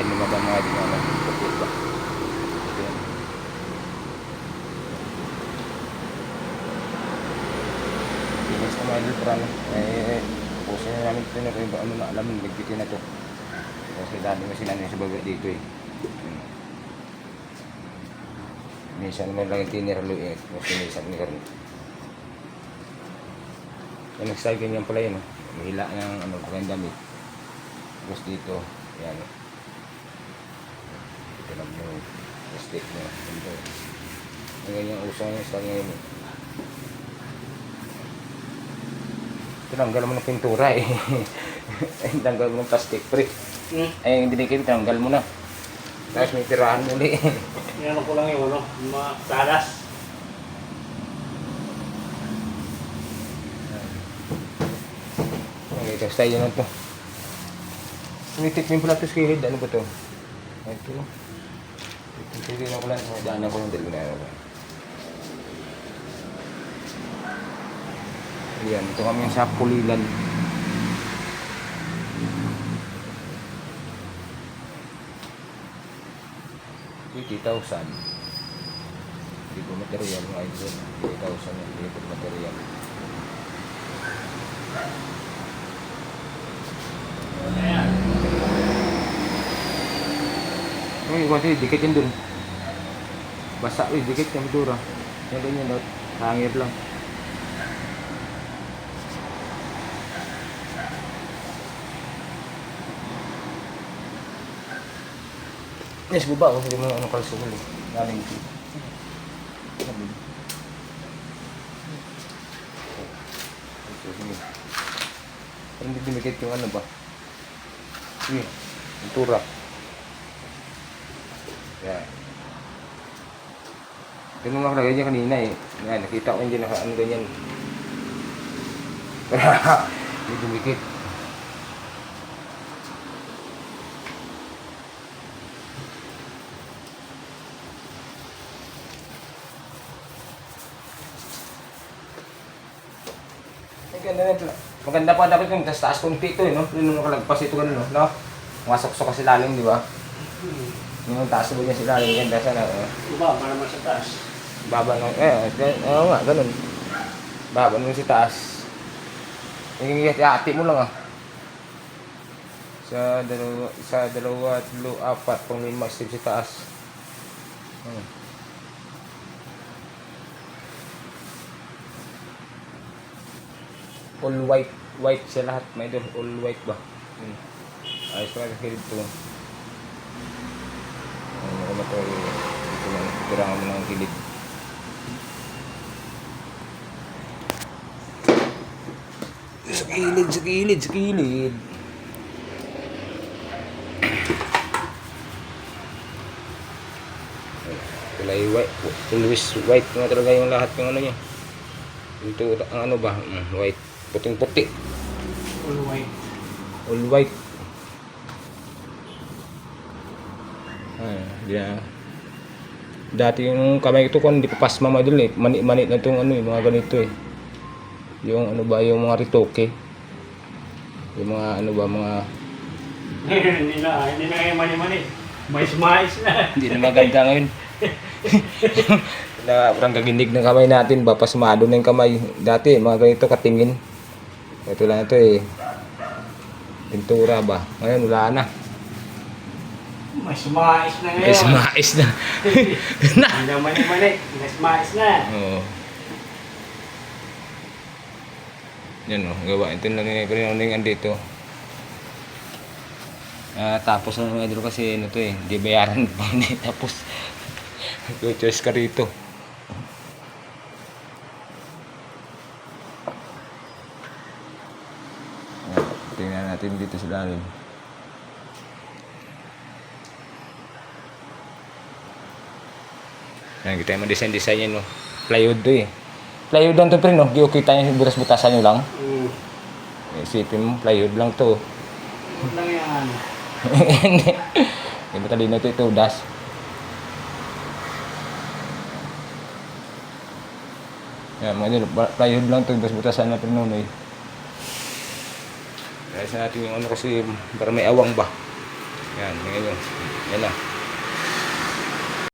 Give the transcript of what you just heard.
bahay ni Madam mga idol na nagpupukit ba. Yan. Pinis na mga idol para pusin na namin ito na rin ano na alam mo nagbitin na to. Kasi dami mo sinanay sa baba dito eh. Minsan naman lang yung tiniralo eh. Kasi minsan ni Karin. Yung nag-style ganyan pala yun. Mahila ng ano, pagkain damit. Tapos dito, yan. Ito lang yung stick niya. Yung ganyan uso yung style ngayon eh. Tinanggal mo ng pintura eh. Tinanggal mo ng plastic free. Ay, yung dinikit, tinanggal mo na. Tapos may tirahan muli. Inano ko lang yung ano, yung mga talas. Okay, ito style yun ito. Tumitik mo yung pala ito sa kilid. Ano ba ito? Ito lang. Ito lang ko lang. Daanan ko yung dalawa na ano. Ayan, ito kami sa Pulilan. $80,000. Hindi po material mga idol. $80,000 hindi po material. Uy, kasi dikit yun dun. Basa, uy, dikit yung dura. Yung ganyan, no? Hangir lang. Yes, baba ako. Hindi mo ano kalsukul eh. Galing ito. Sabi. Pero hindi dumikit yung ano ba? Uy, yung tura. Yan. Ito nung nakalagay niya kanina eh. Yan, nakita ko hindi ano ganyan. Hindi dumikit. Maganda pa dapat yung taas kunti ito eh, no? Yung nakalagpas ito ganun, no? Masok-sok kasi lalim, di ba? Yung taas mo niya si lalim, ganda sana. Diba, para naman sa taas. Baba nung, oo nga, ganun. Baba nung si taas. Yung hati mo lang ah. Sa dalawa, tatlo, apat, pang lima step si taas. All white siya lahat, may doon all white ba. Ayos pa kahit ito. Ano ba ito? Ito lang, tirangan mo ng kilid. Sa kilid. Kulay white, always white nga talaga yung lahat ng ano niya. Ito, ang ano ba? White. Puting-puti. All white. All white. Yeah. Dati yung kamay ito ko hindi pa pasma mga idol eh. Mani-mani na itong ano, yung mga ganito eh. Yung ano ba, yung mga ritoke. Yung mga ano ba, mga... Hindi na kayo mani-mani. Mais-mais na. Hindi na maganda ngayon. Parang gaginig ng kamay natin ba, pasmado na yung kamay. Dati, mga ganito katingin. Ito lang ito eh. Pintura ba? Ngayon, wala na. Mais-mais na ngayon. Mais na. Hindi na mani-mani. Mais-mais na. Oo. Yan o, gawa. Ito na rin yung andito. Tapos na mga idol kasi ano to eh. Hindi bayaran pa. Hindi tapos. Choice ka rito. Tingnan natin dito sa lalim. Yan, kita yung design yan, no? Plywood to eh. Plywood lang to, pre, no? Kita niya butas-butasan nyo lang. Isipin mo, plywood lang to. Huwag lang yan. Hindi ba talino ito, das. Yan, mga dito, plywood lang to, butas-butasan natin noon eh. Kaya sa natin yung ano kasi, para may awang ba. Yan, tingnan nyo. Yan na.